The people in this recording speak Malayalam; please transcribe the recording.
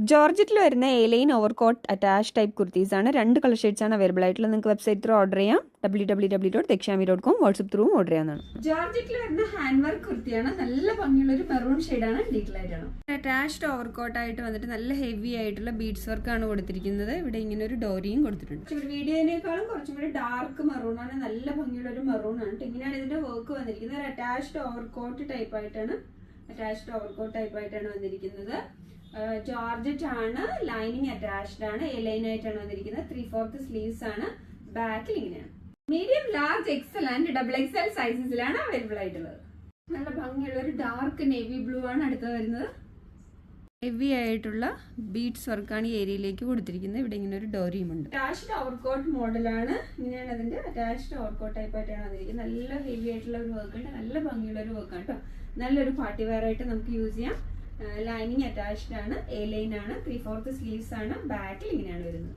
ജോർജറ്റിൽ വരുന്ന A-line overcoat attach type kurtis ആണ്. 2 കളർ ഷെയ്ഡ്സ് ആണ് അവൈലബിൾ ആയിട്ടുള്ളത്. നിങ്ങൾക്ക് വെബ്സൈറ്റ് ത്രൂ ഓർഡർ ചെയ്യാം. www.dekshami.com വാട്സ്ആപ്പ് ത്രൂ ഓർഡർ ചെയ്യാവുന്നതാണ്. ജോർജറ്റിൽ വരുന്ന ഹാൻഡ് വർക്ക് കുർത്തിയാണ്. നല്ല ഭംഗിയുള്ള ഒരു മെറൂൺ ഷെയ്ഡാണ്. ഡീറ്റെയിൽ ആയിട്ടാണ് അറ്റാച്ച്ഡ് ഓവർകോട്ട് ആയിട്ട് വന്നിട്ട് നല്ല ഹെവി ആയിട്ടുള്ള ബീഡ്സ് വർക്ക് ആണ് കൊടുത്തിരിക്കുന്നത്. ഇവിടെ ഇങ്ങനെ ഒരു ഡോറിയും കൊടുത്തിട്ടുണ്ട്. വീഡിയോനേക്കാളും കുറച്ചും കൂടി ഡാർക്ക് മെറൂൺ ആണ്. നല്ല ഭംഗിയുള്ള ഒരു മെറൂൺ ആണ്. ഇങ്ങനെയാണ് ഇതിന്റെ വർക്ക് വന്നിരിക്കുന്നത്. ഒരു അറ്റാച്ച്ഡ് ഓവർകോട്ട് ടൈപ്പ് ആയിട്ടാണ് വന്നിരിക്കുന്നത്. ജോർജറ്റ് ആണ്. ലൈനിങ് അറ്റാച്ച്ഡ് ആണ്. എ ലൈൻ ആയിട്ടാണ് വന്നിരിക്കുന്നത്. 3/4 സ്ലീവ്സ് ആണ്. ബാക്കിൽ ഇങ്ങനെയാണ്. Medium, large, XL and XXL സൈസസിലാണ് അവൈലബിൾ ആയിട്ടുള്ളത്. നല്ല ഭംഗിയുള്ള ഒരു ഡാർക്ക് നേവി ബ്ലൂ ആണ് അടുത്ത് വരുന്നത്. ഹെവി ആയിട്ടുള്ള ബീഡ്സ് വർക്കാണ് ഈ ഏരിയയിലേക്ക് കൊടുത്തിരിക്കുന്നത്. ഇവിടെ ഇങ്ങനെ ഒരു ഡോറിയും ഉണ്ട്. അറ്റാച്ച്ഡ് ഓവർകോട്ട് മോഡലാണ്. ഇങ്ങനെയാണ് അതിന്റെ അറ്റാച്ച്ഡ് ഓവർകോട്ട് ടൈപ്പ് ആയിട്ടാണ് വന്നിരിക്കുന്നത്. നല്ല ഹെവി ആയിട്ടുള്ള ഒരു വർക്ക് ഉണ്ട്. നല്ല ഭംഗിയുള്ള ഒരു വർക്കാണ് കേട്ടോ. നല്ലൊരു പാർട്ടി വെയർ ആയിട്ട് നമുക്ക് യൂസ് ചെയ്യാം. ലൈനിങ് അറ്റാച്ച്ഡ് ആണ്. എ ലൈൻ ആണ്. 3/4 സ്ലീവ്സ് ആണ്. ബാക്കിൽ ഇങ്ങനെയാണ് വരുന്നത്.